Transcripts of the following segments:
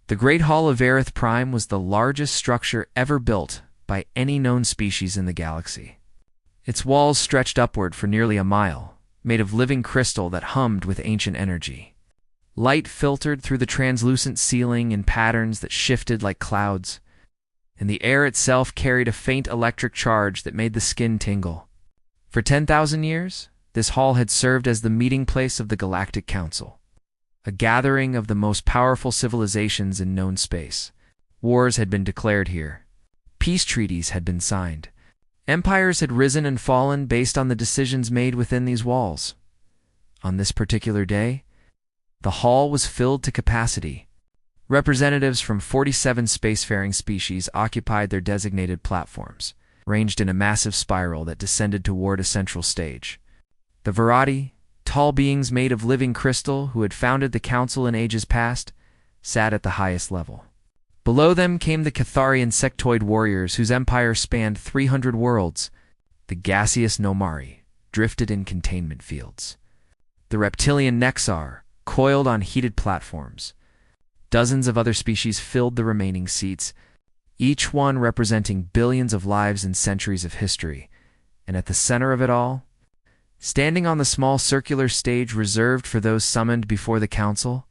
The Great Hall of Aerith Prime was the largest structure ever built by any known species in the galaxy. Its walls stretched upward for nearly a mile, made of living crystal that hummed with ancient energy. Light filtered through the translucent ceiling in patterns that shifted like clouds, and the air itself carried a faint electric charge that made the skin tingle. For 10,000 years, this hall had served as the meeting place of the Galactic Council, a gathering of the most powerful civilizations in known space. Wars had been declared here. Peace treaties had been signed. Empires had risen and fallen based on the decisions made within these walls. On this particular day, the hall was filled to capacity. Representatives from 47 spacefaring species occupied their designated platforms, ranged in a massive spiral that descended toward a central stage. The Virati, tall beings made of living crystal who had founded the council in ages past, sat at the highest level. Below them came the Catharian sectoid warriors whose empire spanned 300 worlds. The gaseous Nomari drifted in containment fields. The reptilian Nexar coiled on heated platforms. Dozens of other species filled the remaining seats, each one representing billions of lives and centuries of history. And at the center of it all, standing on the small circular stage reserved for those summoned before the council,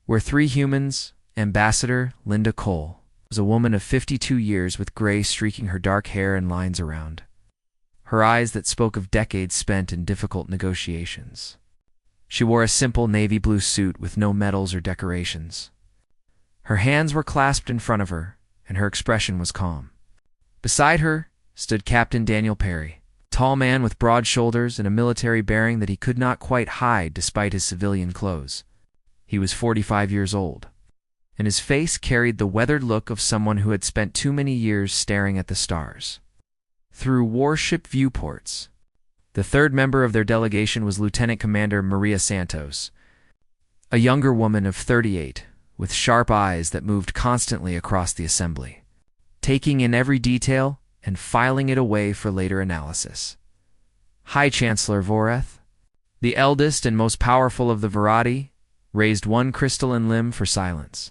were three humans. Ambassador Linda Cole was a woman of 52 years with gray streaking her dark hair and lines around. Her eyes that spoke of decades spent in difficult negotiations. She wore a simple navy blue suit with no medals or decorations. Her hands were clasped in front of her, and her expression was calm. Beside her stood Captain Daniel Perry, a tall man with broad shoulders and a military bearing that he could not quite hide despite his civilian clothes. He was 45 years old, and his face carried the weathered look of someone who had spent too many years staring at the stars. Through warship viewports, the third member of their delegation was Lieutenant Commander Maria Santos, a younger woman of 38, with sharp eyes that moved constantly across the assembly, taking in every detail and filing it away for later analysis. High Chancellor Voreth, the eldest and most powerful of the Virati, raised one crystalline limb for silence.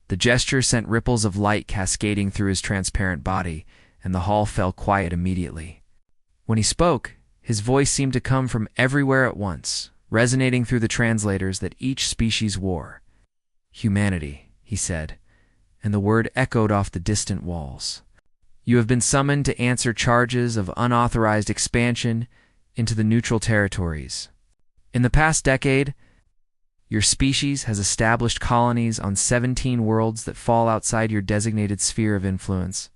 The gesture sent ripples of light cascading through his transparent body, and the hall fell quiet immediately. When he spoke, his voice seemed to come from everywhere at once, resonating through the translators that each species wore. "Humanity," he said, and the word echoed off the distant walls. "You have been summoned to answer charges of unauthorized expansion into the neutral territories. In the past decade, your species has established colonies on 17 worlds that fall outside your designated sphere of influence.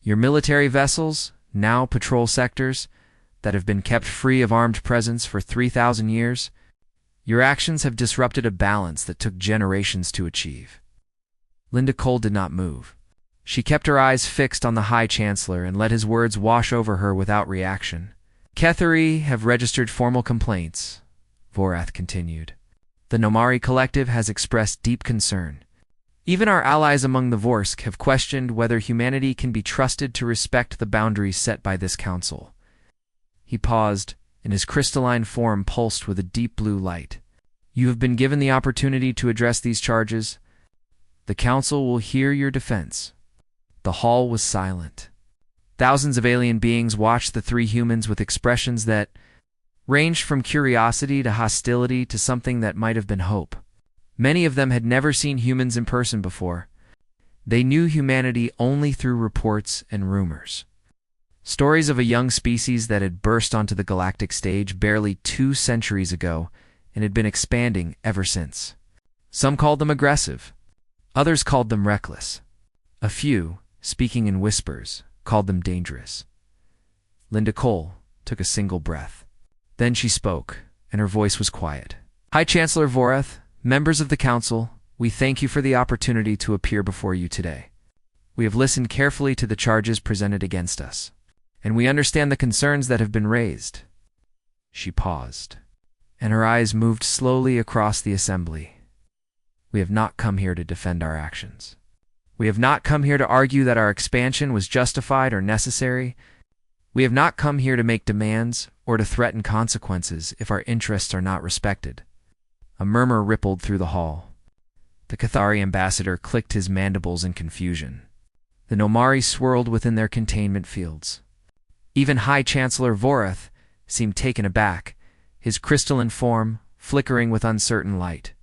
Your military vessels now patrol sectors that have been kept free of armed presence for 3,000 years. Your actions have disrupted a balance that took generations to achieve." Linda Cole did not move. She kept her eyes fixed on the High Chancellor and let his words wash over her without reaction. "Kethari have registered formal complaints," Voreth continued. "The Nomari Collective has expressed deep concern. Even our allies among the Vorsk have questioned whether humanity can be trusted to respect the boundaries set by this council." He paused, and his crystalline form pulsed with a deep blue light. "You have been given the opportunity to address these charges. The council will hear your defense." The hall was silent. Thousands of alien beings watched the three humans with expressions that ranged from curiosity to hostility to something that might have been hope. Many of them had never seen humans in person before. They knew humanity only through reports and rumors. Stories of a young species that had burst onto the galactic stage barely 2 centuries ago and had been expanding ever since. Some called them aggressive. Others called them reckless. A few, speaking in whispers, called them dangerous. Linda Cole took a single breath. Then she spoke, and her voice was quiet. "High Chancellor Voreth, members of the Council, we thank you for the opportunity to appear before you today. We have listened carefully to the charges presented against us, and we understand the concerns that have been raised." She paused, and her eyes moved slowly across the assembly. "We have not come here to defend our actions. We have not come here to argue that our expansion was justified or necessary. We have not come here to make demands or to threaten consequences if our interests are not respected." A murmur rippled through the hall. The Cathari ambassador clicked his mandibles in confusion. The Nomari swirled within their containment fields. Even High Chancellor Vorath seemed taken aback, his crystalline form flickering with uncertain light.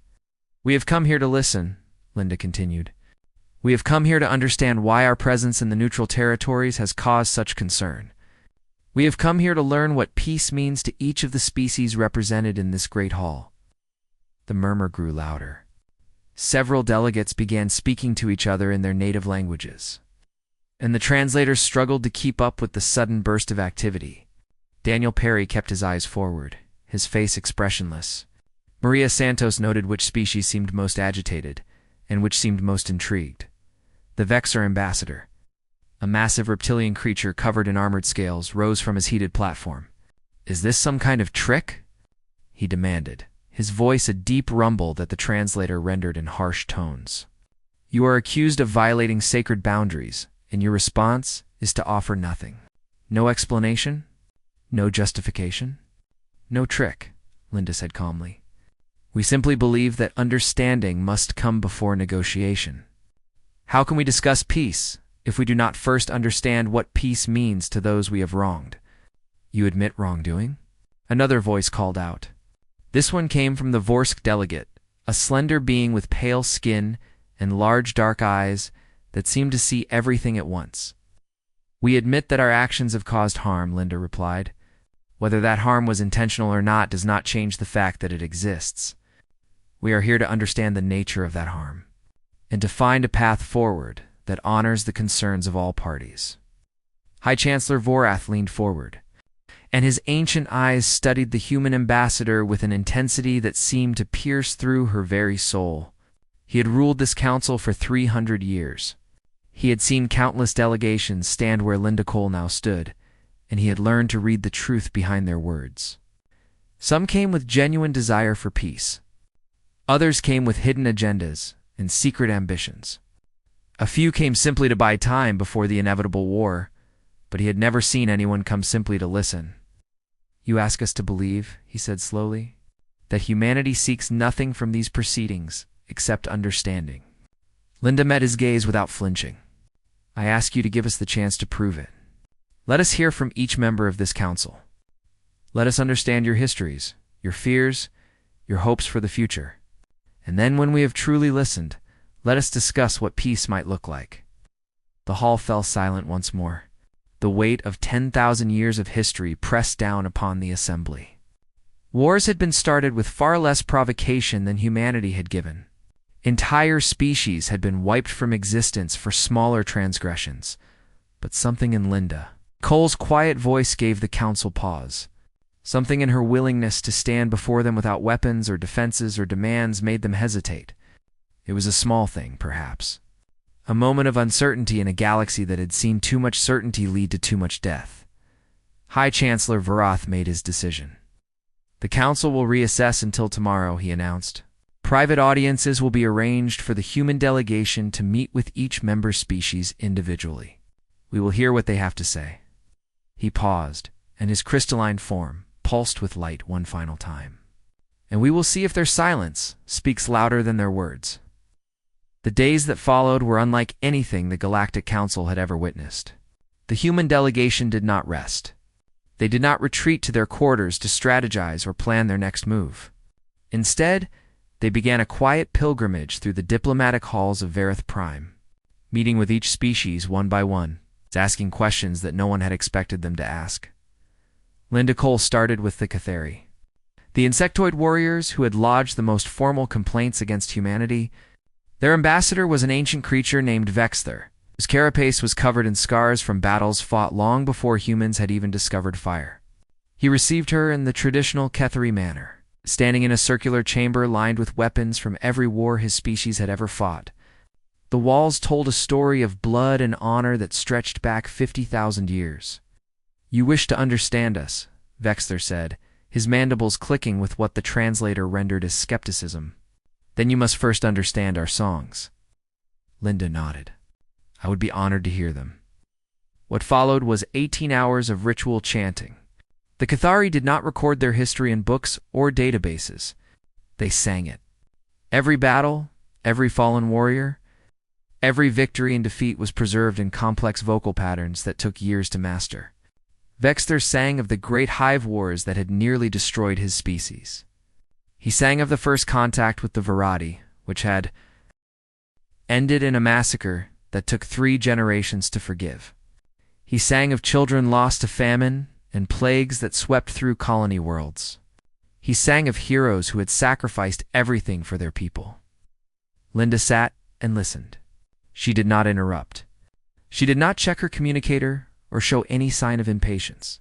"We have come here to listen," Linda continued. "We have come here to understand why our presence in the neutral territories has caused such concern. We have come here to learn what peace means to each of the species represented in this great hall." The murmur grew louder. Several delegates began speaking to each other in their native languages, and the translators struggled to keep up with the sudden burst of activity. Daniel Perry kept his eyes forward, his face expressionless. Maria Santos noted which species seemed most agitated, and which seemed most intrigued. The Vexor ambassador, a massive reptilian creature covered in armored scales, rose from his heated platform. "Is this some kind of trick?" he demanded, his voice a deep rumble that the translator rendered in harsh tones. "You are accused of violating sacred boundaries, and your response is to offer nothing. No explanation, no justification, no trick," Linda said calmly. "We simply believe that understanding must come before negotiation. How can we discuss peace if we do not first understand what peace means to those we have wronged?" "You admit wrongdoing?" another voice called out. This one came from the Vorsk delegate, a slender being with pale skin and large dark eyes that seemed to see everything at once. "We admit that our actions have caused harm," Linda replied. "Whether that harm was intentional or not does not change the fact that it exists. We are here to understand the nature of that harm, and to find a path forward that honors the concerns of all parties." High Chancellor Vorath leaned forward, and his ancient eyes studied the human ambassador with an intensity that seemed to pierce through her very soul. He had ruled this council for 300 years. He had seen countless delegations stand where Linda Cole now stood, and he had learned to read the truth behind their words. Some came with genuine desire for peace. Others came with hidden agendas and secret ambitions. A few came simply to buy time before the inevitable war, but he had never seen anyone come simply to listen. "You ask us to believe," he said slowly, "that humanity seeks nothing from these proceedings except understanding." Linda met his gaze without flinching. "I ask you to give us the chance to prove it. Let us hear from each member of this council. Let us understand your histories, your fears, your hopes for the future. And then when we have truly listened, let us discuss what peace might look like." The hall fell silent once more. The weight of 10,000 years of history pressed down upon the assembly. Wars had been started with far less provocation than humanity had given. Entire species had been wiped from existence for smaller transgressions. But something in Linda Cole's quiet voice gave the council pause. Something in her willingness to stand before them without weapons or defenses or demands made them hesitate. It was a small thing, perhaps. A moment of uncertainty in a galaxy that had seen too much certainty lead to too much death. High Chancellor Vorath made his decision. "The council will reassess until tomorrow," he announced. "Private audiences will be arranged for the human delegation to meet with each member species individually. We will hear what they have to say." He paused, and his crystalline form pulsed with light one final time. "And we will see if their silence speaks louder than their words." The days that followed were unlike anything the Galactic Council had ever witnessed. The human delegation did not rest. They did not retreat to their quarters to strategize or plan their next move. Instead, they began a quiet pilgrimage through the diplomatic halls of Verith Prime, meeting with each species one by one, asking questions that no one had expected them to ask. Linda Cole started with the Cathari. The insectoid warriors who had lodged the most formal complaints against humanity. Their ambassador was an ancient creature named Vexor, whose carapace was covered in scars from battles fought long before humans had even discovered fire. He received her in the traditional Cathari manner, standing in a circular chamber lined with weapons from every war his species had ever fought. The walls told a story of blood and honor that stretched back 50,000 years. "You wish to understand us," Vexor said, his mandibles clicking with what the translator rendered as skepticism. "Then you must first understand our songs." Linda nodded. "I would be honored to hear them." What followed was 18 hours of ritual chanting. The Cathari did not record their history in books or databases. They sang it. Every battle, every fallen warrior, every victory and defeat was preserved in complex vocal patterns that took years to master. Vexter sang of the great hive wars that had nearly destroyed his species. He sang of the first contact with the Virati, which had ended in a massacre that took 3 generations to forgive. He sang of children lost to famine and plagues that swept through colony worlds. He sang of heroes who had sacrificed everything for their people. Linda sat and listened. She did not interrupt. She did not check her communicator or show any sign of impatience.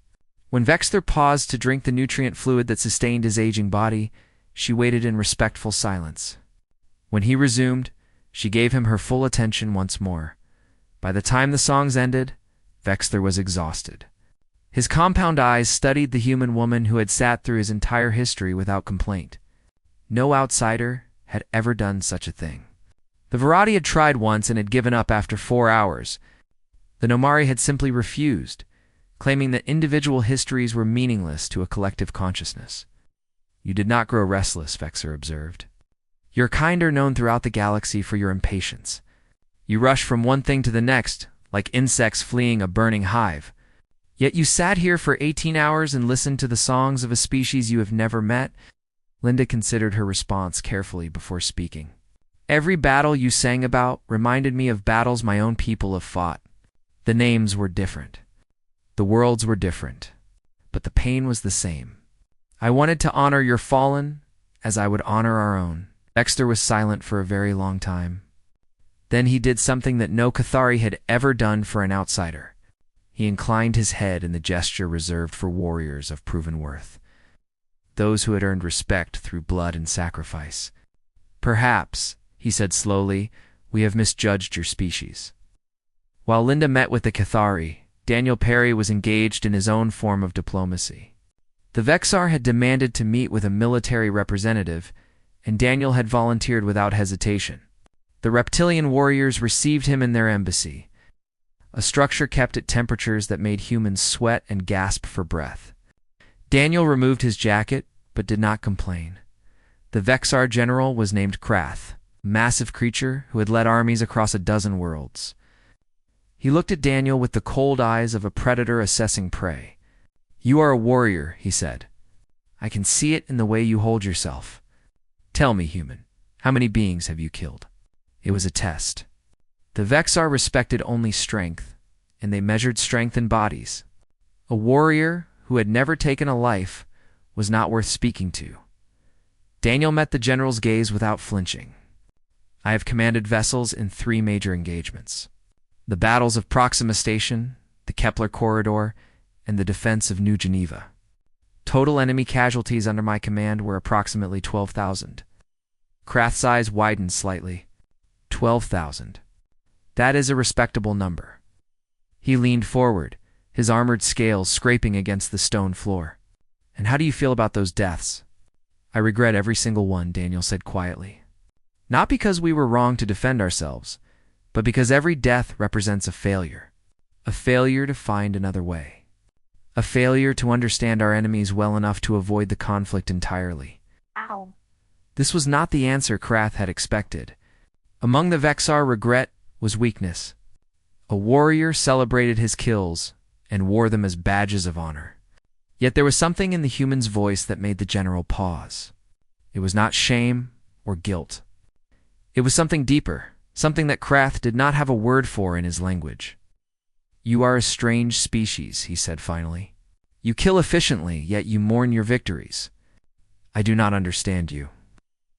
When Vexter paused to drink the nutrient fluid that sustained his aging body, she waited in respectful silence. When he resumed, she gave him her full attention once more. By the time the songs ended, Vexter was exhausted. His compound eyes studied the human woman who had sat through his entire history without complaint. No outsider had ever done such a thing. The Virati had tried once and had given up after 4 hours. The Nomari had simply refused, claiming that individual histories were meaningless to a collective consciousness. "You did not grow restless," Vexter observed. "Your kind are known throughout the galaxy for your impatience. You rush from one thing to the next, like insects fleeing a burning hive. Yet you sat here for 18 hours and listened to the songs of a species you have never met." Linda considered her response carefully before speaking. "Every battle you sang about reminded me of battles my own people have fought. The names were different. The worlds were different. But the pain was the same. I wanted to honor your fallen as I would honor our own." Vexter was silent for a very long time. Then he did something that no Cathari had ever done for an outsider. He inclined his head in the gesture reserved for warriors of proven worth, those who had earned respect through blood and sacrifice. "Perhaps," he said slowly, "we have misjudged your species." While Linda met with the Cathari, Daniel Perry was engaged in his own form of diplomacy. The Vexar had demanded to meet with a military representative, and Daniel had volunteered without hesitation. The reptilian warriors received him in their embassy, a structure kept at temperatures that made humans sweat and gasp for breath. Daniel removed his jacket, but did not complain. The Vexar general was named Krath, a massive creature who had led armies across a dozen worlds. He looked at Daniel with the cold eyes of a predator assessing prey. "You are a warrior," he said. "I can see it in the way you hold yourself. Tell me, human, how many beings have you killed?" It was a test. The Vexar respected only strength, and they measured strength in bodies. A warrior who had never taken a life was not worth speaking to. Daniel met the general's gaze without flinching. "I have commanded vessels in 3 major engagements: the battles of Proxima Station, the Kepler Corridor, and the defense of New Geneva. Total enemy casualties under my command were approximately 12,000. Krath's eyes widened slightly. 12,000. That is a respectable number. He leaned forward, his armored scales scraping against the stone floor. "And how do you feel about those deaths?" "I regret every single one," Daniel said quietly. "Not because we were wrong to defend ourselves, but because every death represents a failure. A failure to find another way. A failure to understand our enemies well enough to avoid the conflict entirely." Ow. This was not the answer Krath had expected. Among the Vexar, regret was weakness. A warrior celebrated his kills and wore them as badges of honor. Yet there was something in the human's voice that made the general pause. It was not shame or guilt. It was something deeper, something that Krath did not have a word for in his language. "You are a strange species," he said finally. "You kill efficiently, yet you mourn your victories. I do not understand you."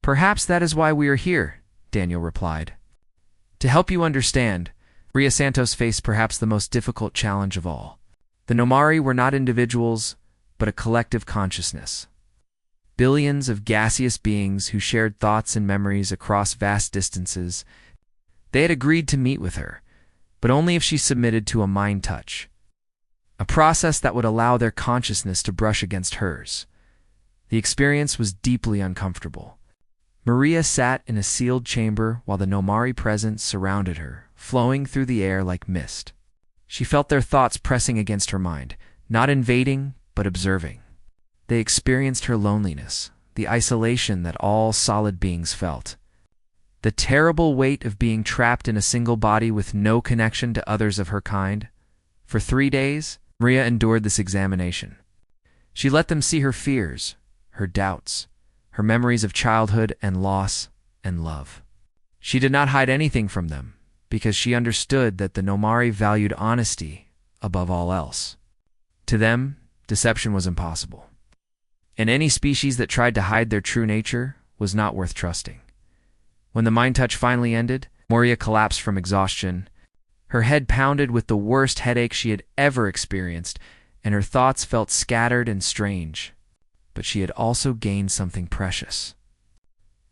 "Perhaps that is why we are here," Daniel replied. "To help you understand." Ria Santos faced perhaps the most difficult challenge of all. The Nomari were not individuals, but a collective consciousness. Billions of gaseous beings who shared thoughts and memories across vast distances. They had agreed to meet with her, but only if she submitted to a mind touch, a process that would allow their consciousness to brush against hers. The experience was deeply uncomfortable. Maria sat in a sealed chamber while the Nomari presence surrounded her, flowing through the air like mist. She felt their thoughts pressing against her mind, not invading, but observing. They experienced her loneliness, the isolation that all solid beings felt. The terrible weight of being trapped in a single body with no connection to others of her kind. For 3 days, Maria endured this examination. She let them see her fears, her doubts, her memories of childhood and loss and love. She did not hide anything from them, because she understood that the Nomari valued honesty above all else. To them, deception was impossible. And any species that tried to hide their true nature was not worth trusting. When the mind touch finally ended, Moria collapsed from exhaustion. Her head pounded with the worst headache she had ever experienced, and her thoughts felt scattered and strange. But she had also gained something precious.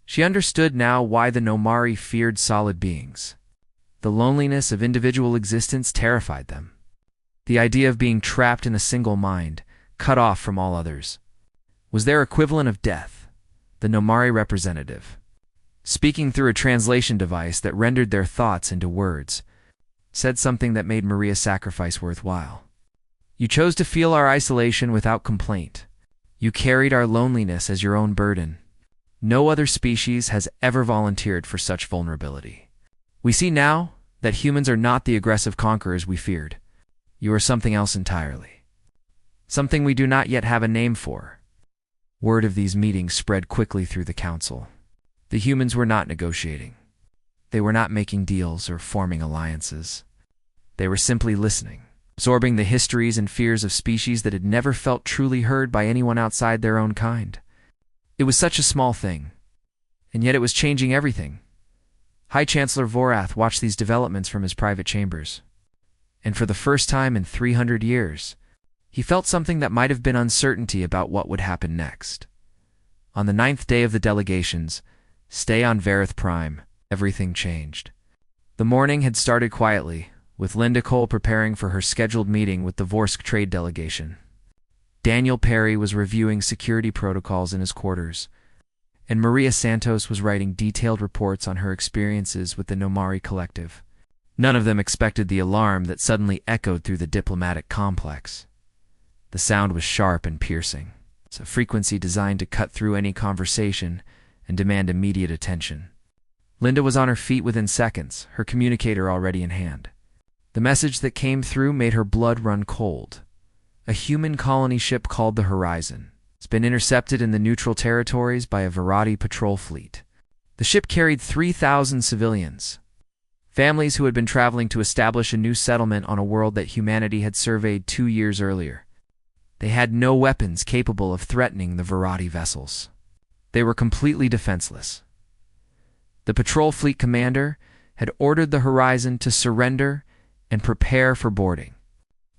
She understood now why the Nomari feared solid beings. The loneliness of individual existence terrified them. The idea of being trapped in a single mind, cut off from all others, was their equivalent of death. The Nomari representative, speaking through a translation device that rendered their thoughts into words, said something that made Maria's sacrifice worthwhile. You chose to feel our isolation without complaint. You carried our loneliness as your own burden. No other species has ever volunteered for such vulnerability. We see now that humans are not the aggressive conquerors we feared. You are something else entirely. Something we do not yet have a name for. Word of these meetings spread quickly through the council. The humans were not negotiating. They were not making deals or forming alliances. They were simply listening, absorbing the histories and fears of species that had never felt truly heard by anyone outside their own kind. It was such a small thing, and yet it was changing everything. High Chancellor Vorath watched these developments from his private chambers, and for the first time in 300 years, he felt something that might have been uncertainty about what would happen next. On the 9th day of the delegation's stay on Varith Prime, everything changed. The morning had started quietly, with Linda Cole preparing for her scheduled meeting with the Vorsk trade delegation. Daniel Perry was reviewing security protocols in his quarters, and Maria Santos was writing detailed reports on her experiences with the Nomari Collective. None of them expected the alarm that suddenly echoed through the diplomatic complex. The sound was sharp and piercing. It's a frequency designed to cut through any conversation and demand immediate attention. Linda was on her feet within seconds, her communicator already in hand. The message that came through made her blood run cold. A human colony ship called the Horizon. It's been intercepted in the neutral territories by a Virati patrol fleet. The ship carried 3,000 civilians, families who had been traveling to establish a new settlement on a world that humanity had surveyed 2 years earlier. They had no weapons capable of threatening the Virati vessels. They were completely defenseless. The patrol fleet commander had ordered the Horizon to surrender and prepare for boarding.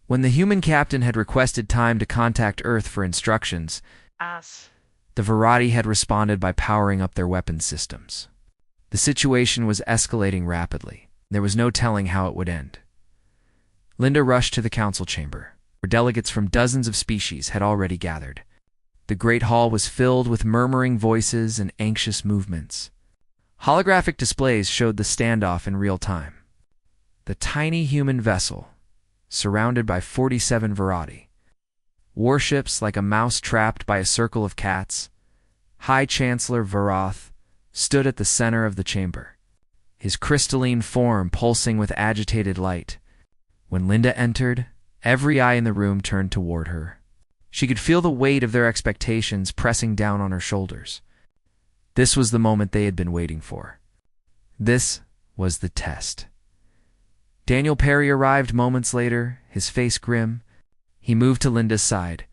When the human captain had requested time to contact Earth for instructions, the Virati had responded by powering up their weapons systems. The situation was escalating rapidly. There was no telling how it would end. Linda rushed to the council chamber, where delegates from dozens of species had already gathered. The great hall was filled with murmuring voices and anxious movements. Holographic displays showed the standoff in real time. The tiny human vessel, surrounded by 47 Virati. Warships like a mouse trapped by a circle of cats. High Chancellor Vorath stood at the center of the chamber, his crystalline form pulsing with agitated light. When Linda entered, every eye in the room turned toward her. She could feel the weight of their expectations pressing down on her shoulders. This was the moment they had been waiting for. This was the test. Daniel Perry arrived moments later, his face grim. He moved to Linda's side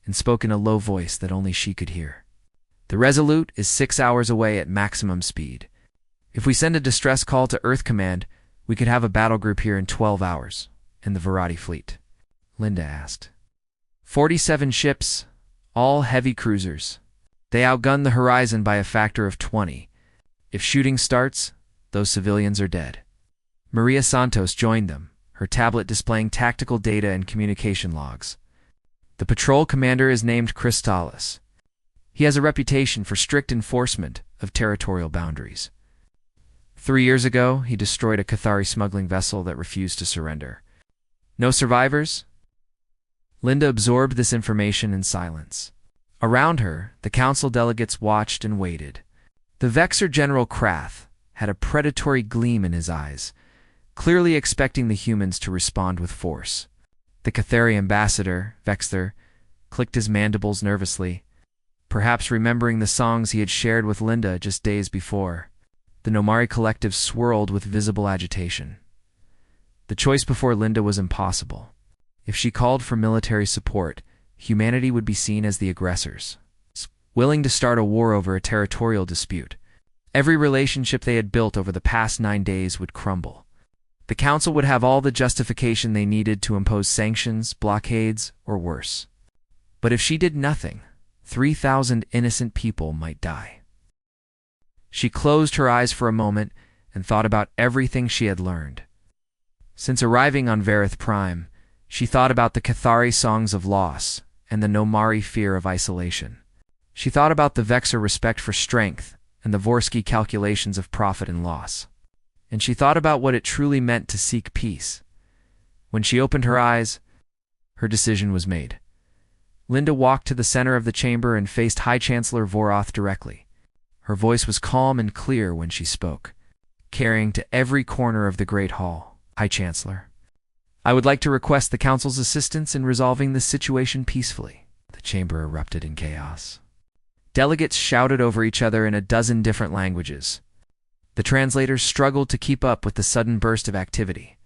and spoke in a low voice that only she could hear. The Resolute is 6 hours away at maximum speed. If we send a distress call to Earth Command, we could have a battle group here in 12 hours, in the Virati fleet. Linda asked. 47 ships, all heavy cruisers. They outgun the Horizon by a factor of 20. If shooting starts, those civilians are dead. Maria Santos joined them, her tablet displaying tactical data and communication logs. The patrol commander is named Crystallis. He has a reputation for strict enforcement of territorial boundaries. 3 years ago, he destroyed a Cathari smuggling vessel that refused to surrender. No survivors? Linda absorbed this information in silence. Around her, the council delegates watched and waited. The Vexer General Krath had a predatory gleam in his eyes, clearly expecting the humans to respond with force. The Cathari ambassador, Vexter, clicked his mandibles nervously, perhaps remembering the songs he had shared with Linda just days before. The Nomari collective swirled with visible agitation. The choice before Linda was impossible. If she called for military support, humanity would be seen as the aggressors, willing to start a war over a territorial dispute. Every relationship they had built over the past 9 days would crumble. The Council would have all the justification they needed to impose sanctions, blockades, or worse. But if she did nothing, 3,000 innocent people might die. She closed her eyes for a moment and thought about everything she had learned. Since arriving on Varith Prime, she thought about the Cathari songs of loss and the Nomari fear of isolation. She thought about the Vexer respect for strength and the Vorsky calculations of profit and loss. And she thought about what it truly meant to seek peace. When she opened her eyes, her decision was made. Linda walked to the center of the chamber and faced High Chancellor Voroth directly. Her voice was calm and clear when she spoke, carrying to every corner of the Great Hall. High Chancellor, I would like to request the Council's assistance in resolving this situation peacefully. The chamber erupted in chaos. Delegates shouted over each other in a dozen different languages. The translators struggled to keep up with the sudden burst of activity.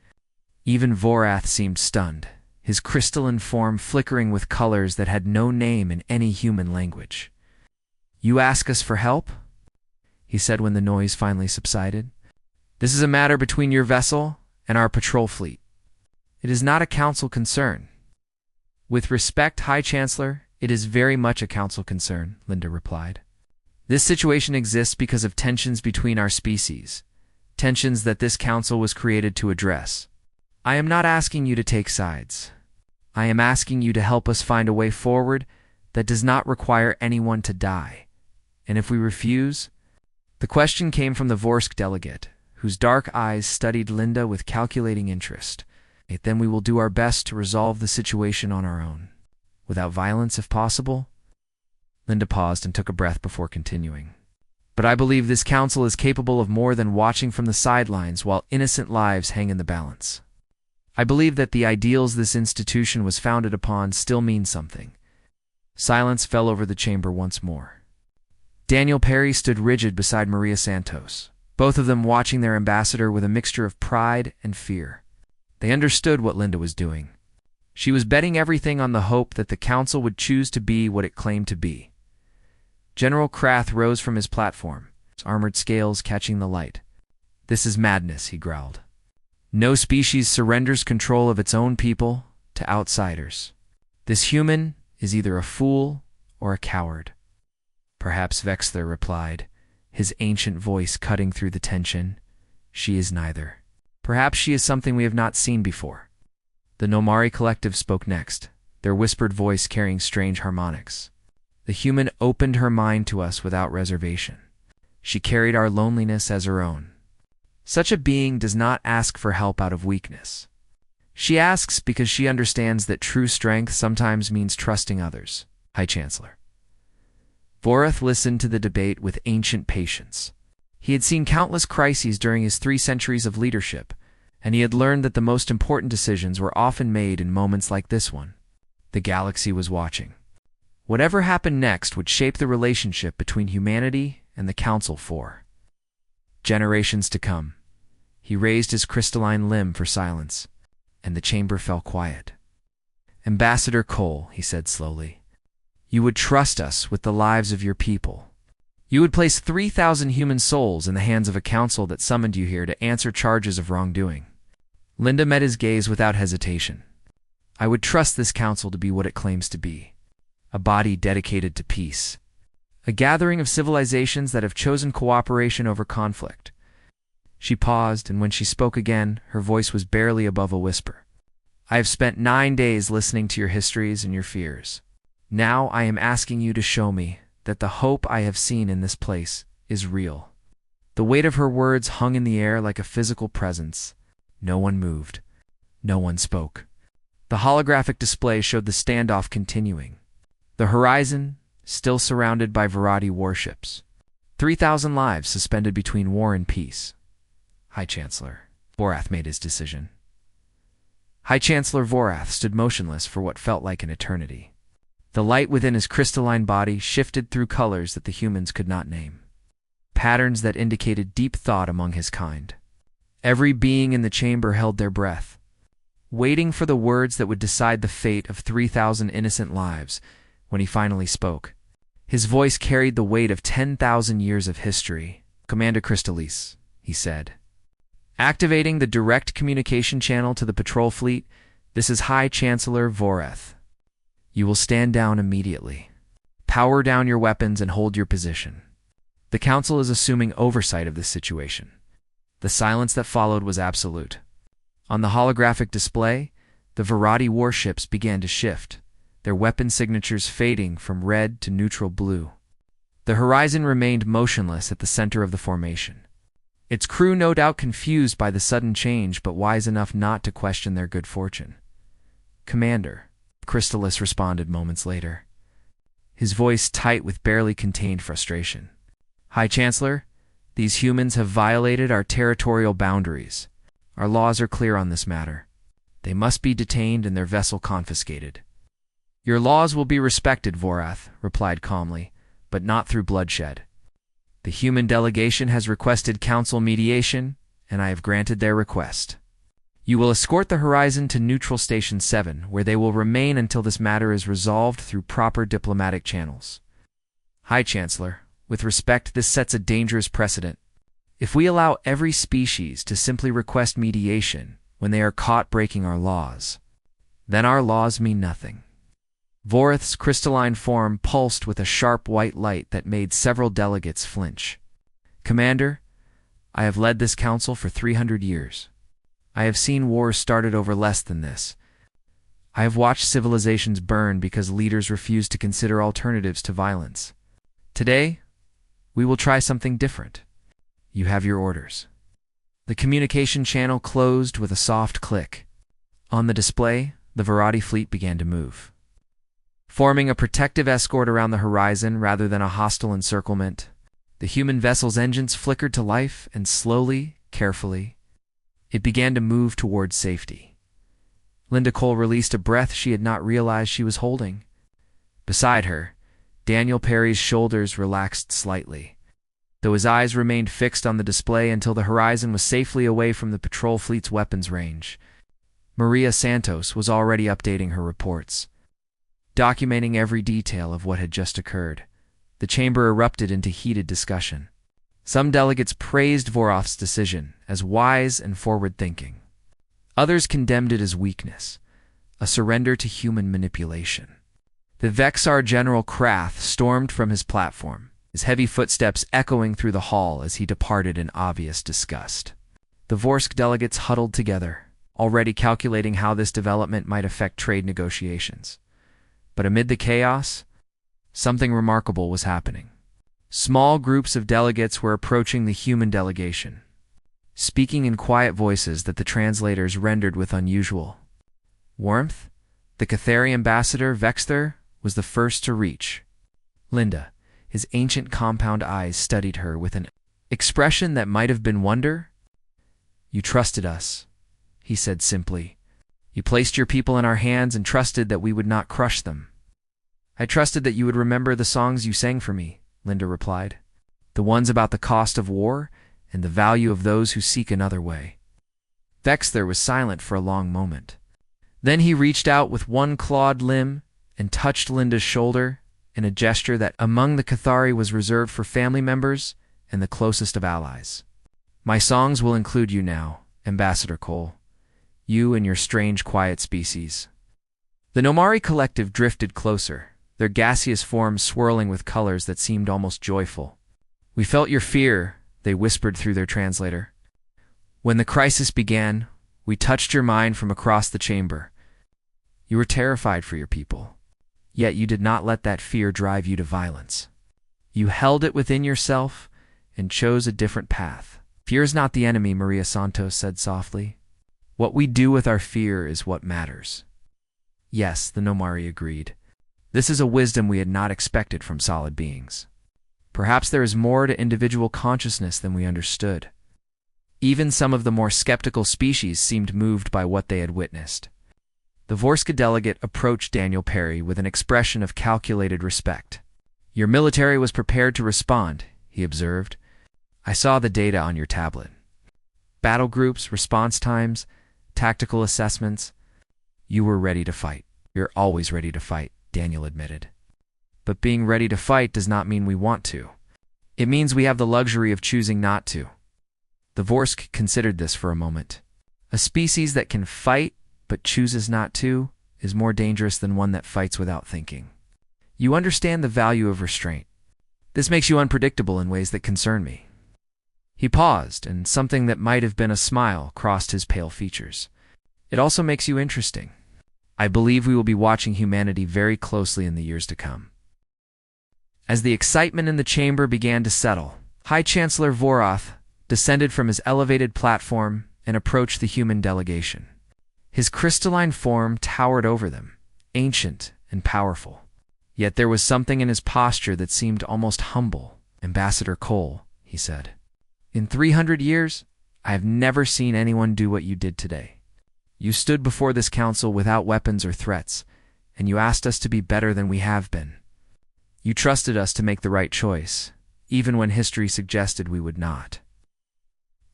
Even Vorath seemed stunned, his crystalline form flickering with colors that had no name in any human language. "You ask us for help?" he said when the noise finally subsided. "This is a matter between your vessel and our patrol fleet. It is not a council concern." "With respect, High Chancellor, it is very much a council concern," Linda replied. "This situation exists because of tensions between our species, tensions that this council was created to address. I am not asking you to take sides. I am asking you to help us find a way forward that does not require anyone to die. And if we refuse..." The question came from the Vorsk delegate, whose dark eyes studied Linda with calculating interest. "Then we will do our best to resolve the situation on our own, without violence if possible." Linda paused and took a breath before continuing. "But I believe this council is capable of more than watching from the sidelines while innocent lives hang in the balance. I believe that the ideals this institution was founded upon still mean something." Silence fell over the chamber once more. Daniel Perry stood rigid beside Maria Santos, both of them watching their ambassador with a mixture of pride and fear. They understood what Linda was doing. She was betting everything on the hope that the council would choose to be what it claimed to be. General Krath rose from his platform, his armored scales catching the light. "This is madness," he growled. "No species surrenders control of its own people to outsiders. This human is either a fool or a coward." "Perhaps," Vexler replied, his ancient voice cutting through the tension. "She is neither. Perhaps she is something we have not seen before." The Nomari collective spoke next, their whispered voice carrying strange harmonics. "The human opened her mind to us without reservation. She carried our loneliness as her own. Such a being does not ask for help out of weakness. She asks because she understands that true strength sometimes means trusting others." High Chancellor. Voroth listened to the debate with ancient patience. He had seen countless crises during his 3 centuries of leadership, and he had learned that the most important decisions were often made in moments like this one. The galaxy was watching. Whatever happened next would shape the relationship between humanity and the Council for generations to come. He raised his crystalline limb for silence, and the chamber fell quiet. "Ambassador Cole," he said slowly, "you would trust us with the lives of your people. You would place 3,000 human souls in the hands of a council that summoned you here to answer charges of wrongdoing." Linda met his gaze without hesitation. "I would trust this council to be what it claims to be, a body dedicated to peace, a gathering of civilizations that have chosen cooperation over conflict." She paused, and when she spoke again, her voice was barely above a whisper. "I have spent 9 days listening to your histories and your fears. Now I am asking you to show me that the hope I have seen in this place is real." The weight of her words hung in the air like a physical presence. No one moved. No one spoke. The holographic display showed the standoff continuing. The horizon, still surrounded by Virati warships. 3,000 lives suspended between war and peace. High Chancellor Vorath made his decision. High Chancellor Vorath stood motionless for what felt like an eternity. The light within his crystalline body shifted through colors that the humans could not name, patterns that indicated deep thought among his kind. Every being in the chamber held their breath, waiting for the words that would decide the fate of 3,000 innocent lives. When he finally spoke, his voice carried the weight of 10,000 years of history. "Commander Crystalis," he said, activating the direct communication channel to the patrol fleet, "this is High Chancellor Vorath. You will stand down immediately. Power down your weapons and hold your position. The Council is assuming oversight of this situation." The silence that followed was absolute. On the holographic display, the Varadi warships began to shift, their weapon signatures fading from red to neutral blue. The horizon remained motionless at the center of the formation, its crew no doubt confused by the sudden change but wise enough not to question their good fortune. "Commander," Crystalis responded moments later, his voice tight with barely contained frustration. "High Chancellor, these humans have violated our territorial boundaries. Our laws are clear on this matter. They must be detained and their vessel confiscated." "Your laws will be respected," Vorath replied calmly, "but not through bloodshed. The human delegation has requested council mediation, and I have granted their request. You will escort the Horizon to Neutral Station 7, where they will remain until this matter is resolved through proper diplomatic channels." "High Chancellor, with respect, this sets a dangerous precedent. If we allow every species to simply request mediation when they are caught breaking our laws, then our laws mean nothing." Vorath's crystalline form pulsed with a sharp white light that made several delegates flinch. "Commander, I have led this council for 300 years. I have seen wars started over less than this. I have watched civilizations burn because leaders refused to consider alternatives to violence. Today, we will try something different. You have your orders." The communication channel closed with a soft click. On the display, the Varadi fleet began to move, forming a protective escort around the horizon rather than a hostile encirclement. The human vessel's engines flickered to life, and slowly, carefully, it began to move towards safety. Linda Cole released a breath she had not realized she was holding. Beside her, Daniel Perry's shoulders relaxed slightly, though his eyes remained fixed on the display until the horizon was safely away from the patrol fleet's weapons range. Maria Santos was already updating her reports, documenting every detail of what had just occurred. The chamber erupted into heated discussion. Some delegates praised Vorath's decision as wise and forward-thinking. Others condemned it as weakness, a surrender to human manipulation. The Vexar General Krath stormed from his platform, his heavy footsteps echoing through the hall as he departed in obvious disgust. The Vorsk delegates huddled together, already calculating how this development might affect trade negotiations. But amid the chaos, something remarkable was happening. Small groups of delegates were approaching the human delegation, speaking in quiet voices that the translators rendered with unusual warmth. The Cathari ambassador, Vexter, was the first to reach. Linda, his ancient compound eyes studied her with an expression that might have been wonder. "You trusted us," he said simply. "You placed your people in our hands and trusted that we would not crush them." "I trusted that you would remember the songs you sang for me," Linda replied. "The ones about the cost of war and the value of those who seek another way." Vexter was silent for a long moment. Then he reached out with one clawed limb and touched Linda's shoulder in a gesture that among the Cathari was reserved for family members and the closest of allies. "My songs will include you now, Ambassador Cole. You and your strange, quiet species." The Nomari collective drifted closer, their gaseous forms swirling with colors that seemed almost joyful. "We felt your fear," they whispered through their translator. "When the crisis began, we touched your mind from across the chamber. You were terrified for your people, yet you did not let that fear drive you to violence. You held it within yourself and chose a different path." "Fear is not the enemy," Maria Santos said softly. "What we do with our fear is what matters." "Yes," the Nomari agreed. "This is a wisdom we had not expected from solid beings." Perhaps there is more to individual consciousness than we understood. Even some of the more skeptical species seemed moved by what they had witnessed. The Vorska delegate approached Daniel Perry with an expression of calculated respect. "Your military was prepared to respond," he observed. "I saw the data on your tablet. Battle groups, response times, tactical assessments. You were ready to fight." "You're always ready to fight," Daniel admitted. "But being ready to fight does not mean we want to. It means we have the luxury of choosing not to." The Vorsk considered this for a moment. A species that can fight but chooses not to is more dangerous than one that fights without thinking. "You understand the value of restraint. This makes you unpredictable in ways that concern me." He paused, and something that might have been a smile crossed his pale features. "It also makes you interesting. I believe we will be watching humanity very closely in the years to come." As the excitement in the chamber began to settle, High Chancellor Vorath descended from his elevated platform and approached the human delegation. His crystalline form towered over them, ancient and powerful. Yet there was something in his posture that seemed almost humble. "Ambassador Cole," he said, "in 300 years, I have never seen anyone do what you did today. You stood before this council without weapons or threats, and you asked us to be better than we have been. You trusted us to make the right choice, even when history suggested we would not."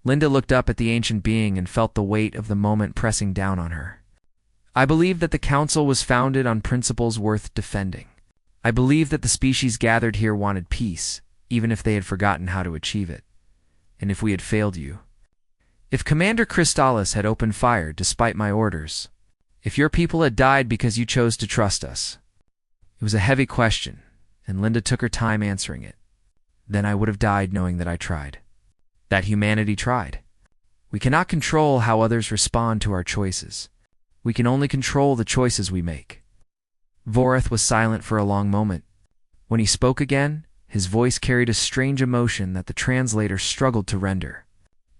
Linda looked up at the ancient being and felt the weight of the moment pressing down on her. "I believe that the council was founded on principles worth defending. I believe that the species gathered here wanted peace, even if they had forgotten how to achieve it. And if we had failed you, if Commander Crystallis had opened fire despite my orders, if your people had died because you chose to trust us." It was a heavy question, and Linda took her time answering it. "Then I would have died knowing that I tried. That humanity tried. We cannot control how others respond to our choices. We can only control the choices we make." Vorath was silent for a long moment. When he spoke again, his voice carried a strange emotion that the translator struggled to render.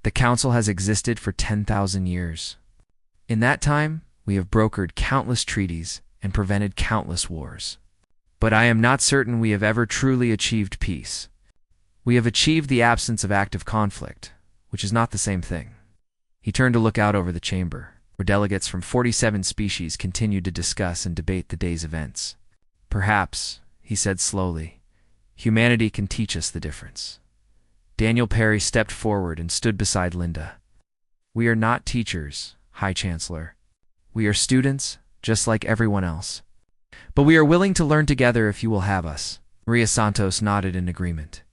"The Council has existed for 10,000 years. In that time, we have brokered countless treaties and prevented countless wars. But I am not certain we have ever truly achieved peace. We have achieved the absence of active conflict, which is not the same thing." He turned to look out over the chamber, where delegates from 47 species continued to discuss and debate the day's events. "Perhaps," he said slowly, "humanity can teach us the difference." Daniel Perry stepped forward and stood beside Linda. "We are not teachers, High Chancellor. We are students, just like everyone else. But we are willing to learn together if you will have us." Maria Santos nodded in agreement.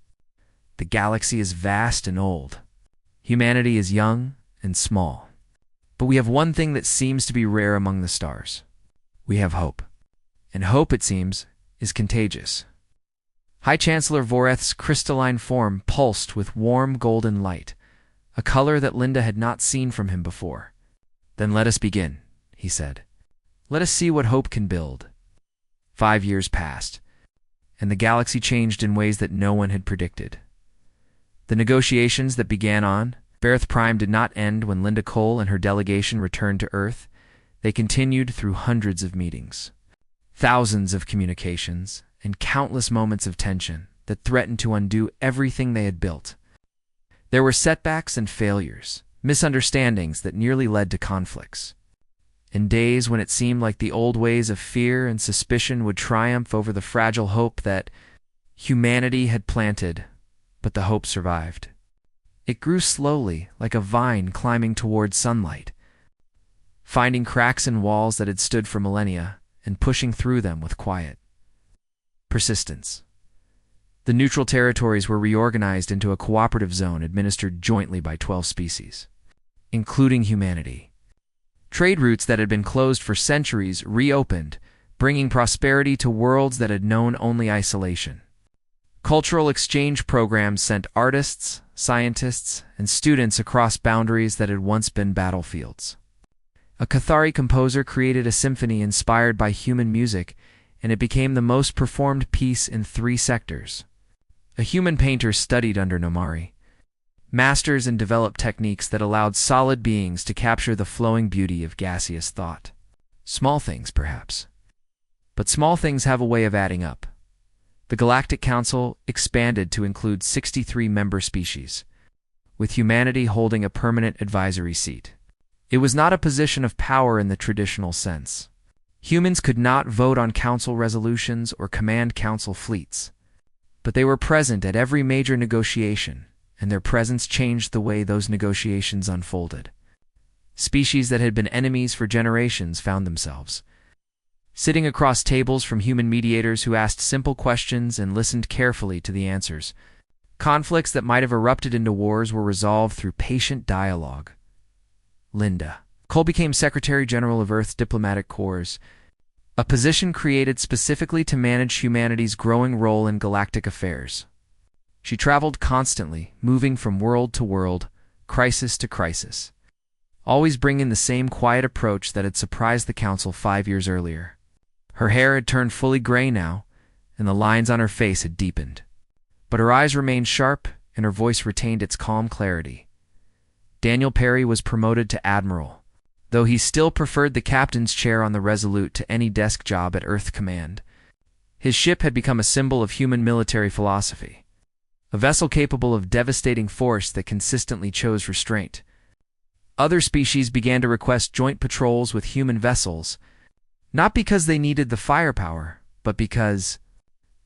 "The galaxy is vast and old. Humanity is young and small. But we have one thing that seems to be rare among the stars. We have hope. And hope, it seems, is contagious." High Chancellor Vorath's crystalline form pulsed with warm golden light, a color that Linda had not seen from him before. "Then let us begin," he said. "Let us see what hope can build." 5 years passed, and the galaxy changed in ways that no one had predicted. The negotiations that began on Bareth Prime did not end when Linda Cole and her delegation returned to Earth. They continued through hundreds of meetings, thousands of communications, and countless moments of tension that threatened to undo everything they had built. There were setbacks and failures, misunderstandings that nearly led to conflicts, and days when it seemed like the old ways of fear and suspicion would triumph over the fragile hope that humanity had planted. But the hope survived. It grew slowly, like a vine climbing towards sunlight, finding cracks in walls that had stood for millennia and pushing through them with quiet persistence. The neutral territories were reorganized into a cooperative zone administered jointly by 12 species, including humanity. Trade routes that had been closed for centuries reopened, bringing prosperity to worlds that had known only isolation. Cultural exchange programs sent artists, scientists, and students across boundaries that had once been battlefields. A Cathari composer created a symphony inspired by human music, and it became the most performed piece in 3 sectors. A human painter studied under Nomari, masters and developed techniques that allowed solid beings to capture the flowing beauty of gaseous thought. Small things, perhaps. But small things have a way of adding up. The Galactic Council expanded to include 63 member species, with humanity holding a permanent advisory seat. It was not a position of power in the traditional sense. Humans could not vote on council resolutions or command council fleets, but they were present at every major negotiation, and their presence changed the way those negotiations unfolded. Species that had been enemies for generations found themselves sitting across tables from human mediators who asked simple questions and listened carefully to the answers. Conflicts that might have erupted into wars were resolved through patient dialogue. Linda Cole became Secretary General of Earth's Diplomatic Corps, a position created specifically to manage humanity's growing role in galactic affairs. She traveled constantly, moving from world to world, crisis to crisis, always bringing the same quiet approach that had surprised the Council 5 years earlier. Her hair had turned fully gray now, and the lines on her face had deepened. But her eyes remained sharp, and her voice retained its calm clarity. Daniel Perry was promoted to Admiral, though he still preferred the captain's chair on the Resolute to any desk job at Earth Command. His ship had become a symbol of human military philosophy, a vessel capable of devastating force that consistently chose restraint. Other species began to request joint patrols with human vessels, not because they needed the firepower, but because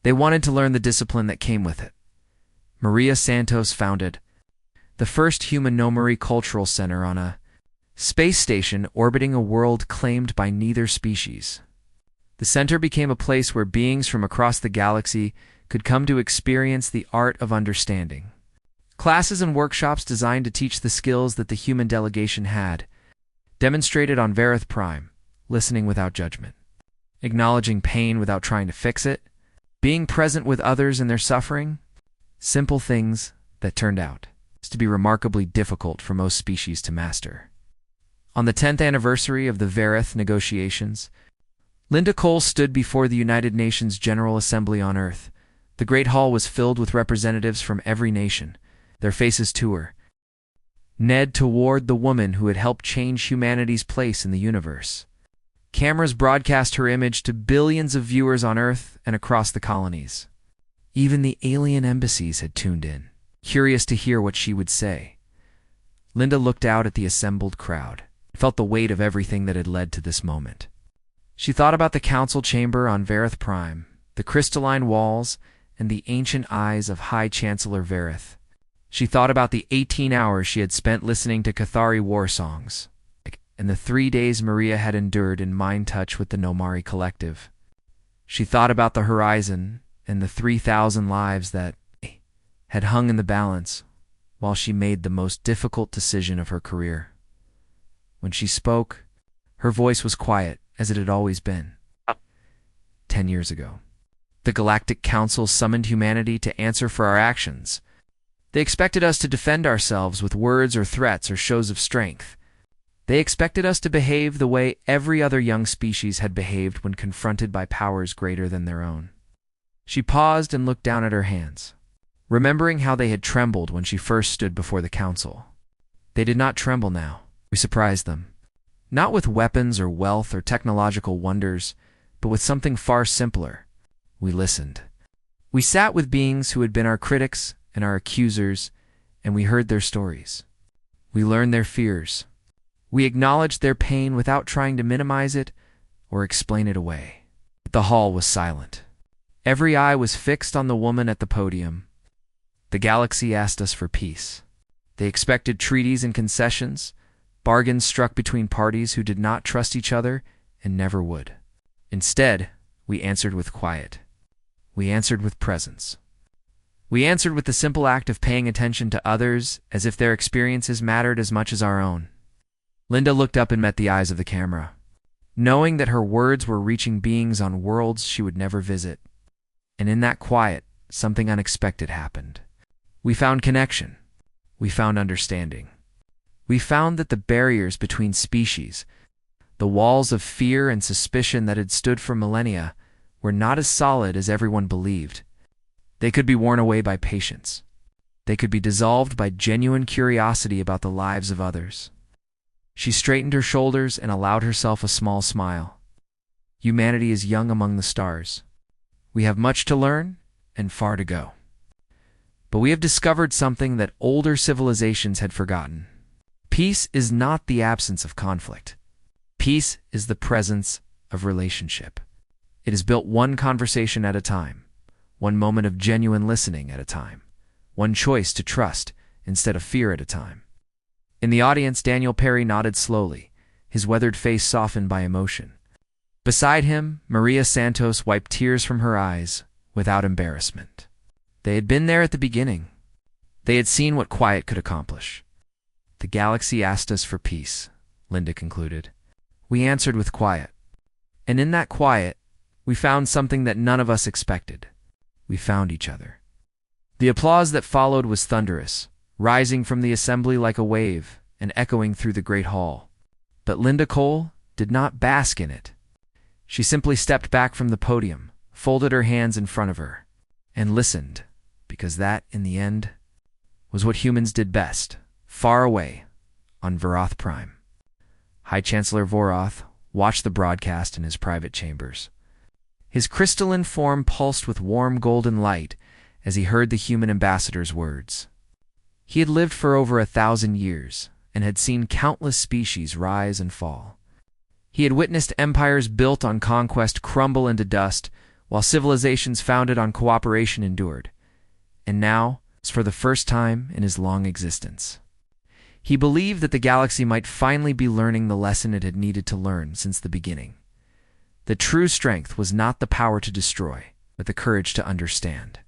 they wanted to learn the discipline that came with it. Maria Santos founded the first human no-Marie cultural center on a space station orbiting a world claimed by neither species. The center became a place where beings from across the galaxy could come to experience the art of understanding. Classes and workshops designed to teach the skills that the human delegation had, demonstrated on Vareth Prime, listening without judgment, acknowledging pain without trying to fix it, being present with others in their suffering, simple things that turned out to be remarkably difficult for most species to master. On the 10th anniversary of the Vareth negotiations, Linda Cole stood before the United Nations General Assembly on Earth. The Great Hall was filled with representatives from every nation, their faces to her, Ned toward the woman who had helped change humanity's place in the universe. Cameras broadcast her image to billions of viewers on Earth and across the colonies. Even the alien embassies had tuned in, curious to hear what she would say. Linda looked out at the assembled crowd, felt the weight of everything that had led to this moment. She thought about the council chamber on Vareth Prime, the crystalline walls, and the ancient eyes of High Chancellor Vareth. She thought about the 18 hours she had spent listening to Cathari war songs, and the 3 days Maria had endured in mind touch with the Nomari Collective. She thought about the horizon and the 3,000 lives that had hung in the balance while she made the most difficult decision of her career. When she spoke, her voice was quiet as it had always been. 10 years ago, the Galactic Council summoned humanity to answer for our actions. They expected us to defend ourselves with words or threats or shows of strength. They expected us to behave the way every other young species had behaved when confronted by powers greater than their own. She paused and looked down at her hands, remembering how they had trembled when she first stood before the council. They did not tremble now. We surprised them, not with weapons or wealth or technological wonders, but with something far simpler. We listened. We sat with beings who had been our critics and our accusers, and we heard their stories. We learned their fears. We acknowledged their pain without trying to minimize it or explain it away. The hall was silent. Every eye was fixed on the woman at the podium. The galaxy asked us for peace. They expected treaties and concessions, bargains struck between parties who did not trust each other and never would. Instead, we answered with quiet. We answered with presence. We answered with the simple act of paying attention to others as if their experiences mattered as much as our own. Linda looked up and met the eyes of the camera, knowing that her words were reaching beings on worlds she would never visit. And in that quiet, something unexpected happened. We found connection. We found understanding. We found that the barriers between species, the walls of fear and suspicion that had stood for millennia, were not as solid as everyone believed. They could be worn away by patience. They could be dissolved by genuine curiosity about the lives of others. She straightened her shoulders and allowed herself a small smile. Humanity is young among the stars. We have much to learn and far to go. But we have discovered something that older civilizations had forgotten. Peace is not the absence of conflict. Peace is the presence of relationship. It is built one conversation at a time, one moment of genuine listening at a time, one choice to trust instead of fear at a time. In the audience, Daniel Perry nodded slowly, his weathered face softened by emotion. Beside him, Maria Santos wiped tears from her eyes without embarrassment. They had been there at the beginning. They had seen what quiet could accomplish. The galaxy asked us for peace, Linda concluded. We answered with quiet. And in that quiet, we found something that none of us expected. We found each other. The applause that followed was thunderous, rising from the assembly like a wave and echoing through the great hall. But Linda Cole did not bask in it. She simply stepped back from the podium, folded her hands in front of her, and listened, because that, in the end, was what humans did best, far away, on Vorath Prime. High Chancellor Vorath watched the broadcast in his private chambers. His crystalline form pulsed with warm golden light as he heard the human ambassador's words. He had lived for over 1,000 years and had seen countless species rise and fall. He had witnessed empires built on conquest crumble into dust, while civilizations founded on cooperation endured. And now, for the first time in his long existence, he believed that the galaxy might finally be learning the lesson it had needed to learn since the beginning. That true strength was not the power to destroy, but the courage to understand.